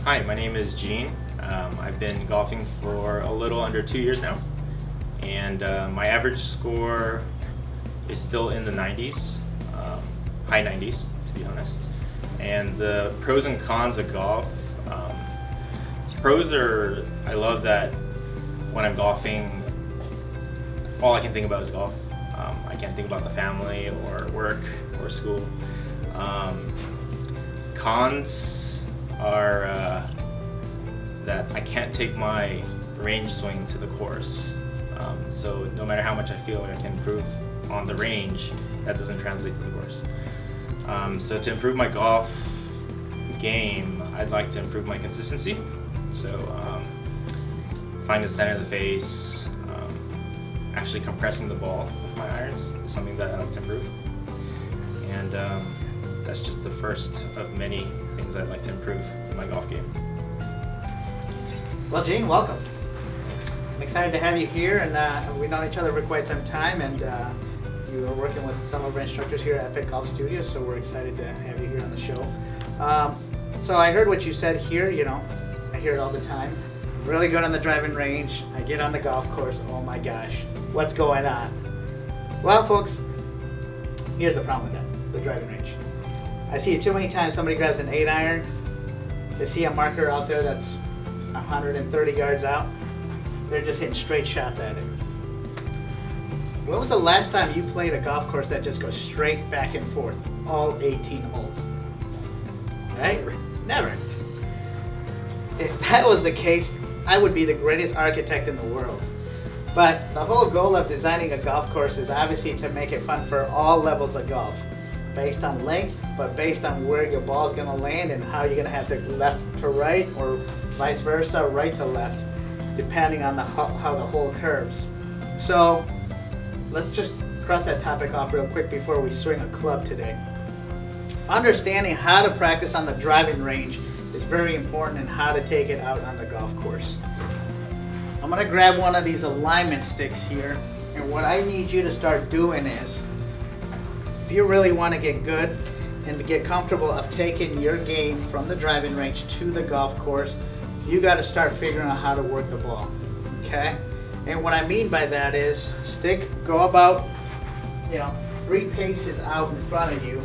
Hi, my name is Gene. I've been golfing for a little under 2 years now, and my average score is still in the 90s, high 90s to be honest. And the pros and cons of golf. Pros are, I love that when I'm golfing, all I can think about is golf. I can't think about the family or work or school. Cons are that I can't take my range swing to the course. So no matter how much I feel like I can improve on the range, that doesn't translate to the course. So to improve my golf game, I'd like to improve my consistency. So find the center of the face, actually compressing the ball with my irons is something that I like to improve. And that's just the first of many things I'd like to improve in my golf game. Well, Gene, welcome. Thanks. I'm excited to have you here, and we've known each other for quite some time, and you are working with some of our instructors here at Epic Golf Studios, so we're excited to have you here on the show. So I heard what you said here, I hear it all the time. Really good on the driving range. I get on the golf course, oh my gosh, what's going on? Well, folks, here's the problem with that, the driving range. I see it too many times. Somebody grabs an 8-iron, they see a marker out there that's 130 yards out, they're just hitting straight shots at it. When was the last time you played a golf course that just goes straight back and forth, all 18 holes? Right? Never. If that was the case, I would be the greatest architect in the world. But the whole goal of designing a golf course is obviously to make it fun for all levels of golf, based on length, but based on where your ball is going to land and how you're going to have to left to right or vice versa, right to left, depending on how the hole curves. So let's just cross that topic off real quick before we swing a club today. Understanding how to practice on the driving range is very important, and how to take it out on the golf course. I'm going to grab one of these alignment sticks here, and what I need you to start doing is, if you really want to get good and to get comfortable of taking your game from the driving range to the golf course, you got to start figuring out how to work the ball, okay? And what I mean by that is, go about 3 paces out in front of you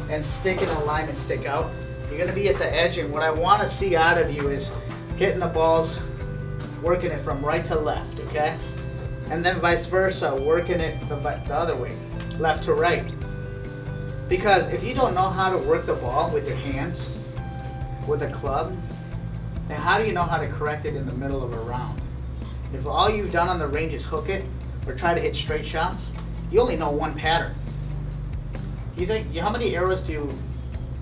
and stick an alignment stick out. You're going to be at the edge, and what I want to see out of you is hitting the balls, working it from right to left, okay? And then vice versa, working it the other way, left to right. Because if you don't know how to work the ball with your hands, with a club, then how do you know how to correct it in the middle of a round? If all you've done on the range is hook it or try to hit straight shots, you only know one pattern. How many arrows do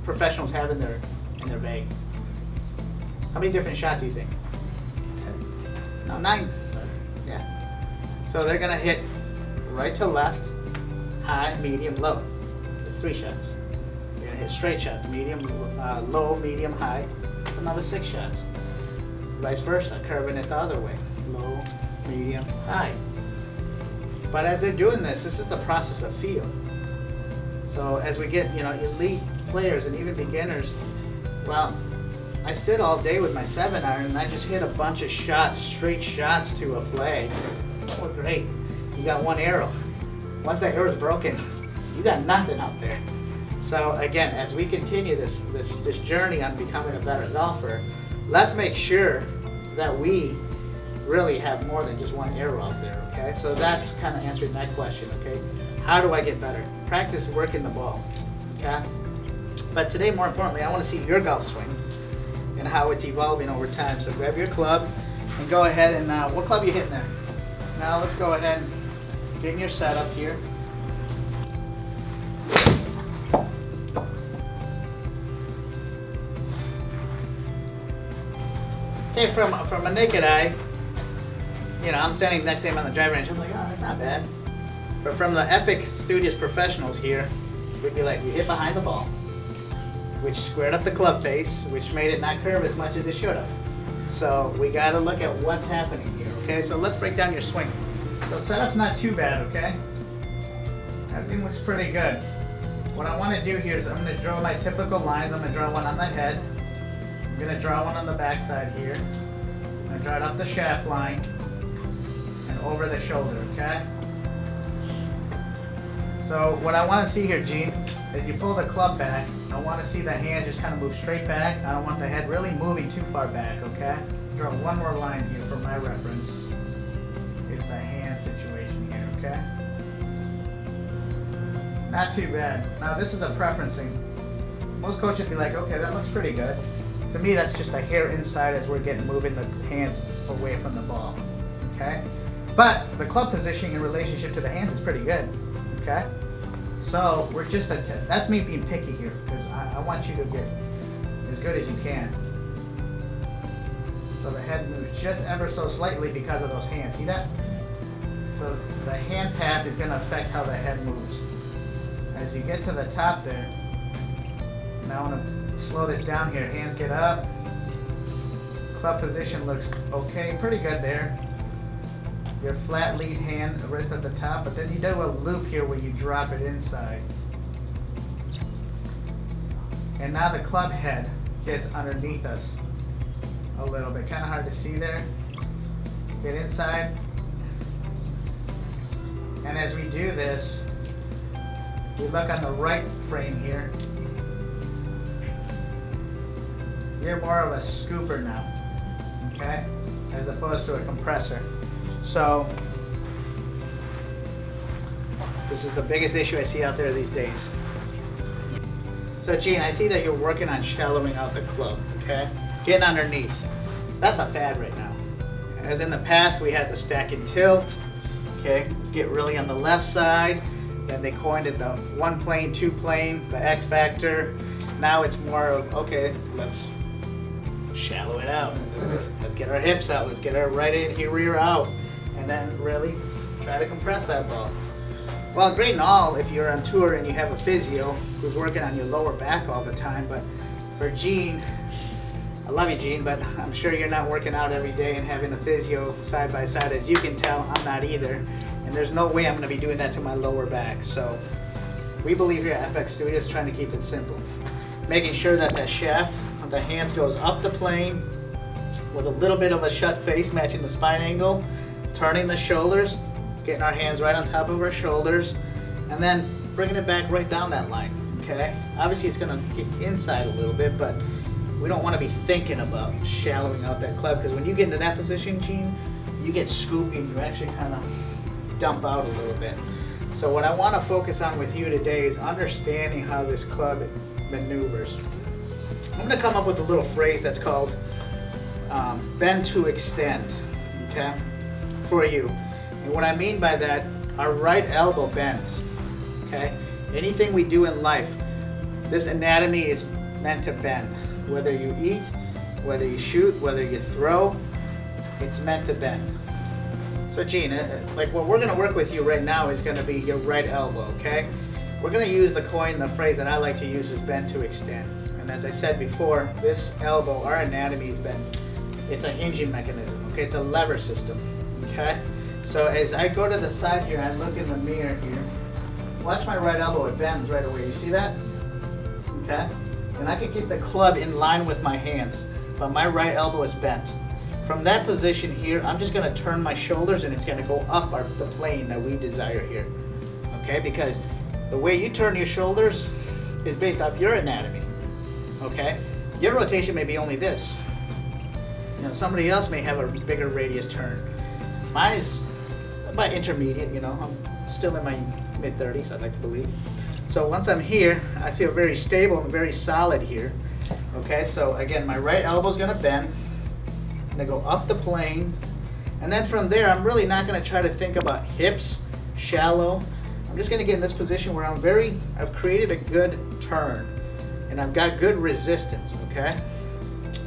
professionals have in their bag? How many different shots do you think? 10. No, 9. Yeah. So they're gonna hit right to left, high, medium, low. It's 3 shots. They're gonna hit straight shots, medium, low, medium, high. It's another 6 shots. Vice versa, curving it the other way, low, medium, high. But as they're doing this is a process of feel. So as we get elite players and even beginners, well, I stood all day with my 7-iron and I just hit a bunch of shots, straight shots to a flag. Oh, great. You got 1 arrow. Once that arrow's broken, you got nothing out there. So again, as we continue this journey on becoming a better golfer, let's make sure that we really have more than just 1 arrow out there, okay? So that's kind of answering that question, okay? How do I get better? Practice working the ball, okay? But today, more importantly, I want to see your golf swing and how it's evolving over time. So grab your club and go ahead and, what club are you hitting there? Now let's go ahead and get in your setup here. Okay, from a naked eye, I'm standing next to him on the driving range. I'm like, oh, that's not bad. But from the Epic Studios professionals here, we'd be like, we hit behind the ball, which squared up the club face, which made it not curve as much as it should have. So we got to look at what's happening here, okay? So let's break down your swing. So setup's not too bad, okay? Everything looks pretty good. What I want to do here is I'm going to draw my typical lines. I'm going to draw one on the head, I'm gonna draw one on the back side here. I'm gonna draw it up the shaft line and over the shoulder, okay? So what I want to see here, Gene, is you pull the club back. I want to see the hand just kind of move straight back. I don't want the head really moving too far back, okay? Draw one more line here for my reference. Is the hand situation here, okay? Not too bad. Now this is a preference thing. Most coaches would be like, okay, that looks pretty good. To me, that's just a hair inside as we're moving the hands away from the ball, okay? But the club positioning in relationship to the hands is pretty good, okay? So we're just, that's me being picky here, because I want you to get as good as you can. So the head moves just ever so slightly because of those hands, see that? So the hand path is going to affect how the head moves. As you get to the top there, now I want to slow this down here. Hands get up. Club position looks okay, pretty good there. Your flat lead hand rests at the top, but then you do a loop here where you drop it inside. And now the club head gets underneath us a little bit. Kind of hard to see there. Get inside. And as we do this, we look on the right frame here. You're more of a scooper now, okay? As opposed to a compressor. So, this is the biggest issue I see out there these days. So Gene, I see that you're working on shallowing out the club, okay? Getting underneath. That's a fad right now. As in the past, we had the stack and tilt, okay? Get really on the left side. Then they coined it the one plane, two plane, the X factor. Now it's more of, okay, let's shallow it out. Let's get our hips out. Let's get our right in here, rear out. And then really try to compress that ball. Well, great and all if you're on tour and you have a physio who's working on your lower back all the time, but for Gene, I love you, Gene, but I'm sure you're not working out every day and having a physio side by side. As you can tell, I'm not either. And there's no way I'm going to be doing that to my lower back. So we believe here at FX Studios trying to keep it simple. Making sure that the shaft of the hands goes up the plane with a little bit of a shut face matching the spine angle. Turning the shoulders, getting our hands right on top of our shoulders, and then bringing it back right down that line, okay? Obviously it's gonna get inside a little bit, but we don't wanna be thinking about shallowing out that club, because when you get into that position, Gene, you get scoopy and you actually kind of dump out a little bit. So what I wanna focus on with you today is understanding how this club maneuvers. I'm gonna come up with a little phrase that's called bend to extend, okay? For you. And what I mean by that, our right elbow bends, okay? Anything we do in life, this anatomy is meant to bend. Whether you eat, whether you shoot, whether you throw, it's meant to bend. So Gene, like what we're gonna work with you right now is gonna be your right elbow, okay? We're gonna use the phrase that I like to use is bend to extend. And as I said before, this elbow, our anatomy is bent. It's a hinging mechanism, okay? It's a lever system. Okay, so as I go to the side here, I look in the mirror here. Watch my right elbow, it bends right away. You see that? Okay, and I can keep the club in line with my hands, but my right elbow is bent. From that position here, I'm just gonna turn my shoulders and it's gonna go up the plane that we desire here. Okay, because the way you turn your shoulders is based off your anatomy. Okay, your rotation may be only this. You know, somebody else may have a bigger radius turn. Mine is about intermediate, you know, I'm still in my mid-30s, I'd like to believe. So once I'm here, I feel very stable and very solid here. Okay, so again, my right elbow's gonna bend. I'm gonna go up the plane. And then from there, I'm really not gonna try to think about hips, shallow. I'm just gonna get in this position where I've created a good turn. And I've got good resistance, okay?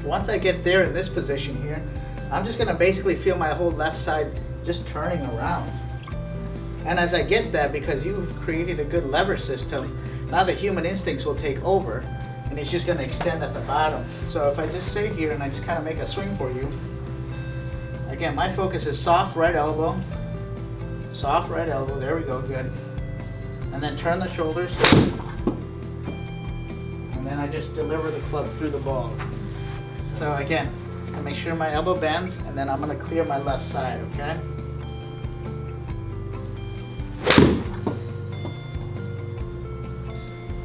Once I get there in this position here, I'm just gonna basically feel my whole left side just turning around. And as I get that, because you've created a good lever system, now the human instincts will take over and it's just gonna extend at the bottom. So if I just sit here and I just kind of make a swing for you, again, my focus is soft right elbow, there we go, good. And then turn the shoulders, and then I just deliver the club through the ball. So again, I make sure my elbow bends, and then I'm gonna clear my left side, okay?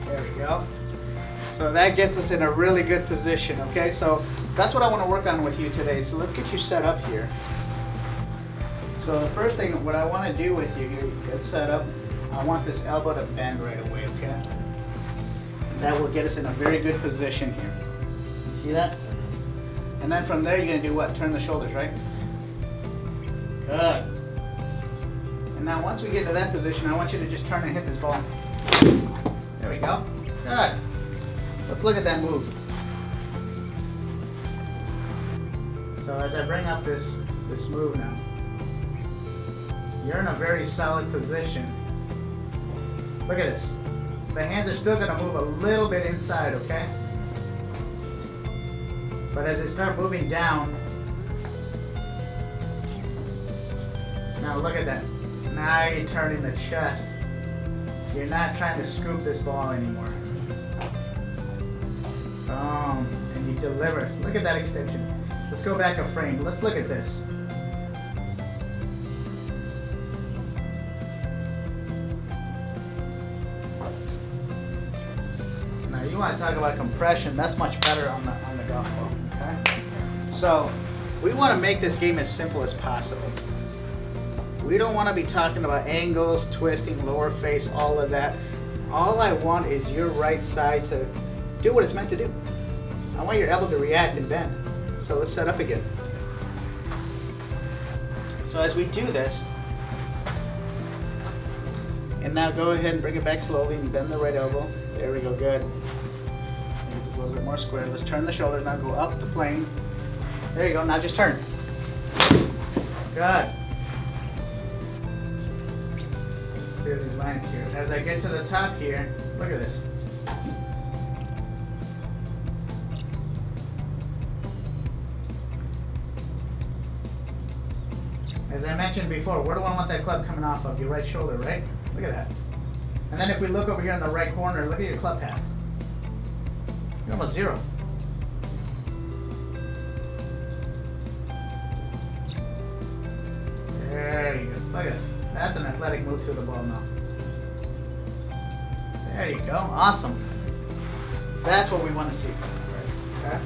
There we go. So that gets us in a really good position, okay? So that's what I want to work on with you today. So let's get you set up here. So the first thing, what I want to do with you here, you get set up, I want this elbow to bend right away, okay? That will get us in a very good position here. You see that? And then from there, you're going to do what? Turn the shoulders, right? Good. And now once we get to that position, I want you to just turn and hit this ball. There we go. Good. Let's look at that move. So as I bring up this move now, you're in a very solid position. Look at this. The hands are still going to move a little bit inside, okay? But as they start moving down, now look at that. Now you're turning the chest. You're not trying to scoop this ball anymore. Boom. And you deliver. Look at that extension. Let's go back a frame. Let's look at this. Now you want to talk about compression. That's much better on the golf ball. Okay? So we want to make this game as simple as possible. We don't want to be talking about angles, twisting, lower face, all of that. All I want is your right side to do what it's meant to do. I want your elbow to react and bend. So let's set up again. So as we do this, and now go ahead and bring it back slowly and bend the right elbow. There we go, good. Make this a little bit more square. Let's turn the shoulders, now go up the plane. There you go, now just turn. Good. Clear these lines here. As I get to the top here, look at this. As I mentioned before, where do I want that club coming off of? Your right shoulder, right? Look at that. And then if we look over here in the right corner, look at your club path. You're almost zero. There you go. Look at that. That's an athletic move through the ball now. There you go. Awesome. That's what we want to see. Okay.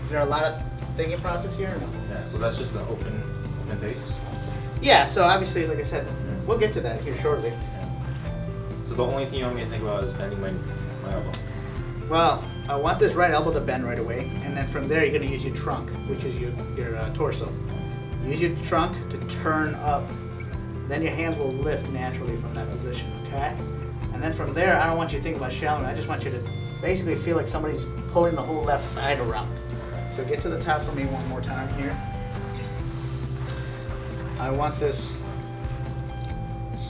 Is there a lot of thinking process here? Or no? Yeah, so that's just an open face. Yeah, so obviously, like I said, we'll get to that here shortly. Yeah. So the only thing you want me to think about is bending my elbow. Well, I want this right elbow to bend right away, and then from there you're going to use your trunk, which is your torso. Use your trunk to turn up. Then your hands will lift naturally from that position, okay? And then from there, I don't want you to think about shallowing. I just want you to basically feel like somebody's pulling the whole left side around. So get to the top for me one more time here. I want this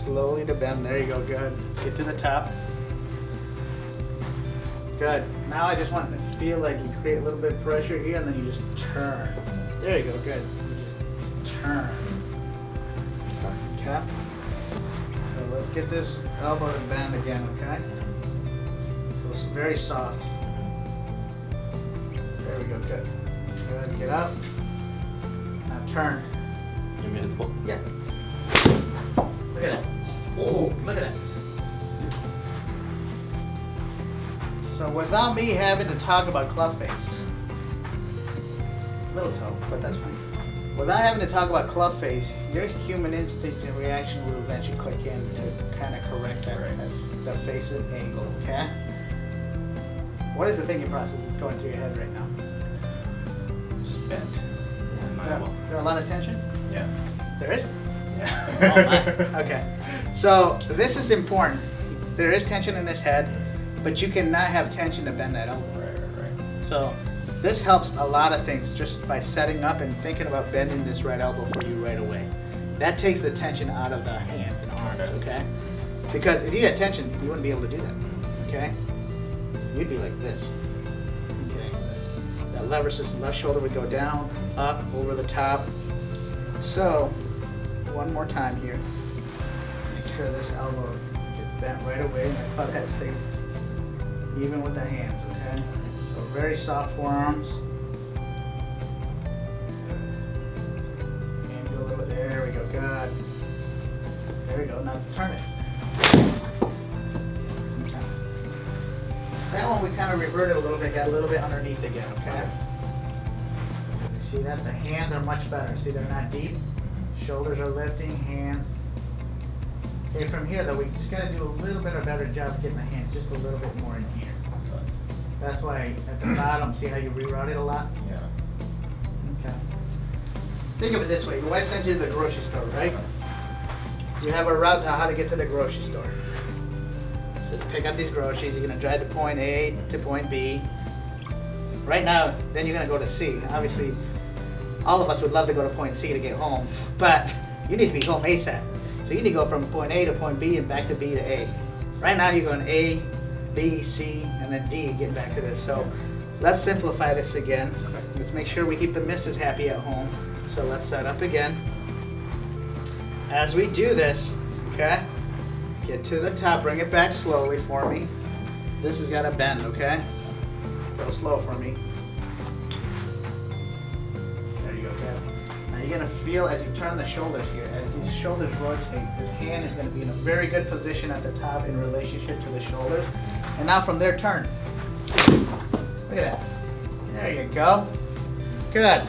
slowly to bend. There you go, good. Get to the top. Good. Now I just want to feel like you create a little bit of pressure here, and then you just turn. There you go, good. You just turn. Okay. So let's get this elbow to bend again, okay? So it's very soft. There we go, good. Good, get up. Now turn. You mean to pull? Yeah. Look at that. Oh, look at that. So without me having to talk about club face, little toe, but that's fine. Without having to talk about club face, your human instincts and reaction will eventually click in to kind of correct that face angle, okay? What is the thinking process that's going through your head right now? Just bend. Is there a lot of tension? Yeah. There is? Yeah. Oh, my. Okay. So this is important. There is tension in this head, but you cannot have tension to bend that elbow. Right. So this helps a lot of things just by setting up and thinking about bending this right elbow for you right away. That takes the tension out of the hands and arms, okay? Because if you had tension, you wouldn't be able to do that, okay? You'd be like this, okay? That lever system, left shoulder would go down, up, over the top. So, one more time here. Make sure this elbow gets bent right away and the club head stays even with the hands, okay? So very soft forearms. And do a little bit, there we go, good. There we go, now turn it. Okay. That one we kind of reverted a little bit, got a little bit underneath again, okay? See that? The hands are much better. See, they're not deep. Shoulders are lifting, hands. Okay, from here though, we just got to do a little bit of a better job getting the hands just a little bit more in here. That's why at the bottom, see how you reroute it a lot? Yeah. Okay. Think of it this way. Your wife sends you to the grocery store, right? You have a route to how to get to the grocery store. So to pick up these groceries, you're going to drive to point A to point B. Right now, then you're going to go to C. Obviously, all of us would love to go to point C to get home, but you need to be home ASAP. So you need to go from point A to point B and back to B to A. Right now you're going A, B, C, and then D, getting back to this. So let's simplify this again. Let's make sure we keep the missus happy at home. So let's set up again. As we do this, okay, get to the top, bring it back slowly for me. This has got to bend, okay? Go slow for me. There you go, Kev. Now you're going to feel as you turn the shoulders here, as these shoulders rotate, this hand is going to be in a very good position at the top in relationship to the shoulders. And now from there, turn. Look at that. There you go. Good.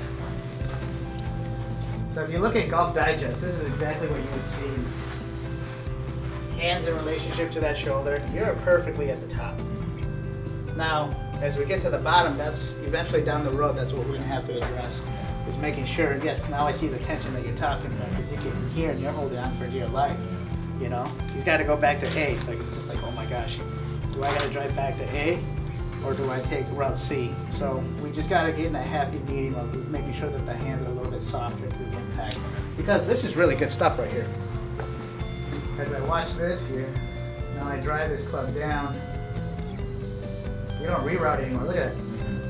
So if you look at Golf Digest, this is exactly what you would see. Hands in relationship to that shoulder. You're perfectly at the top. Now, as we get to the bottom, that's eventually down the road, that's what we're going to have to address, is making sure, yes, now I see the tension that you're talking about, because you're getting here and you're holding on for dear life, you know? He's got to go back to A, so it's just like, oh my gosh, do I got to drive back to A, or do I take route C? So we just got to get in a happy medium of making sure that the hands are a little bit softer through the impact, because this is really good stuff right here. As I watch this here, now I drive this club down. You don't reroute anymore. Look at it.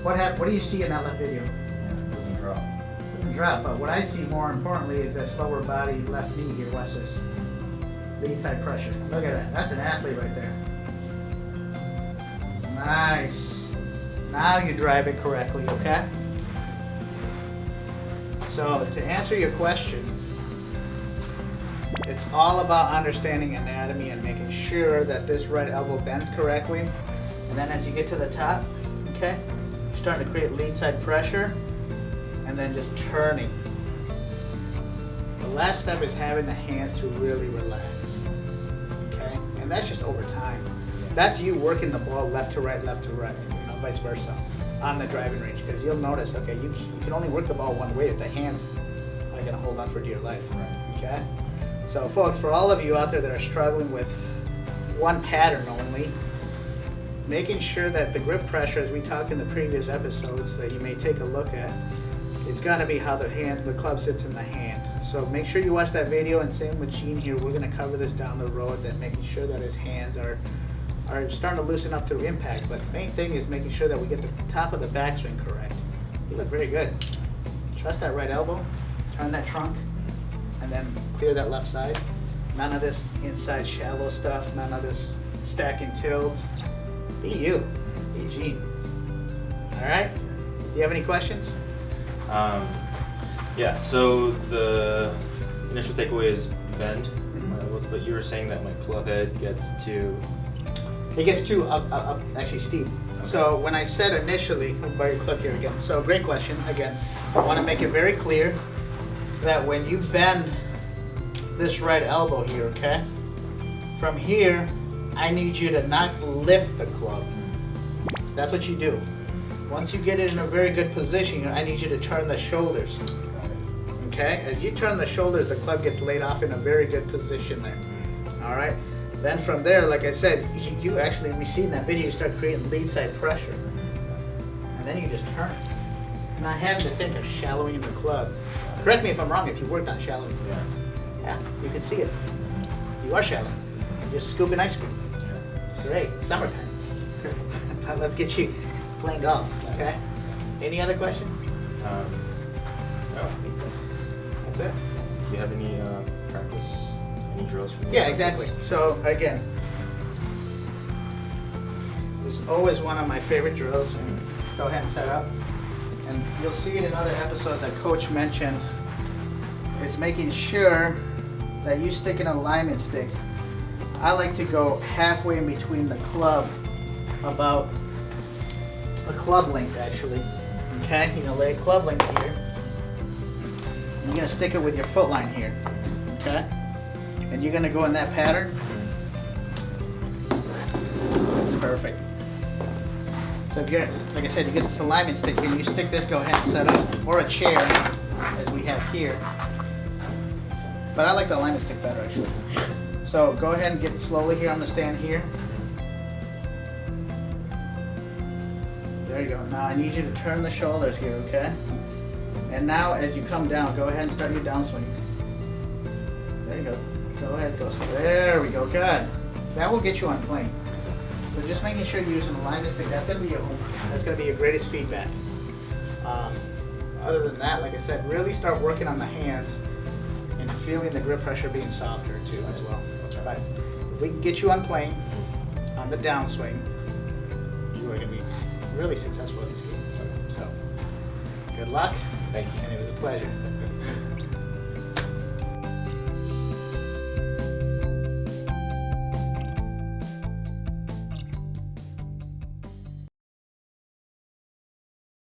What do you see in that left video? It doesn't drop. It doesn't drop, but what I see more importantly is that slower body left knee here. Watch this. Lead side pressure. Look at that. That's an athlete right there. Nice. Now you drive it correctly, okay? So to answer your question, it's all about understanding anatomy and making sure that this right elbow bends correctly. And then as you get to the top, okay, you're starting to create lead side pressure and then just turning. The last step is having the hands to really relax, okay? And that's just over time. That's you working the ball left to right, you know, vice versa on the driving range, because you'll notice, okay, you can only work the ball one way if the hands are going to hold on for dear life, okay? So folks, for all of you out there that are struggling with one pattern only, making sure that the grip pressure, as we talked in the previous episodes that you may take a look at, it's got to be how the club sits in the hand. So make sure you watch that video, and same with Gene here, we're going to cover this down the road, that making sure that his hands are starting to loosen up through impact. But the main thing is making sure that we get the top of the backswing correct. You look very good. Trust that right elbow, turn that trunk, and then clear that left side. None of this inside shallow stuff, none of this stack and tilt. Be you, be Gene. All right? Do you have any questions? Yeah, so the initial takeaway is bend. But you were saying that my club head gets too... It gets too up actually steep. Okay. So when I said initially, I'll borrow your clip here again. So great question. Again, I want to make it very clear that when you bend this right elbow here, okay? From here, I need you to not lift the club. That's what you do. Once you get it in a very good position, I need you to turn the shoulders. Okay? As you turn the shoulders, the club gets laid off in a very good position there. All right? Then from there, like I said, you actually, we see in that video, you start creating lead side pressure. And then you just turn. Not having to think of shallowing the club. Correct me if I'm wrong if you worked on shallowing. Yeah, you can see it. You are shallow. You're just scooping ice cream. Great, summertime. Let's get you playing golf, okay? Any other questions? No, I think That's it. Do you have any practice, any drills for me? Yeah, exactly. So again, this is always one of my favorite drills, and go ahead and set up. And you'll see it in other episodes that Coach mentioned. It's making sure that you stick an alignment stick. I like to go halfway in between the club, about a club length actually. Okay, you're gonna lay a club length here. And you're gonna stick it with your foot line here. Okay? And you're gonna go in that pattern. Perfect. So if you're, like I said, you get this alignment stick here and you stick this, go ahead and set up, or a chair, as we have here. But I like the alignment stick better actually. So go ahead and get slowly here. I'm gonna stand here. There you go. Now I need you to turn the shoulders here, okay? And now as you come down, go ahead and start your downswing. There you go. Go ahead, go. There we go, good. That will get you on plane. So just making sure you use an alignment stick, that's gonna be your greatest feedback. Other than that, like I said, really start working on the hands and feeling the grip pressure being softer too as well. But if we can get you on plane, on the downswing, you are gonna be really successful at this game. So, good luck. Thank you. And it was a pleasure.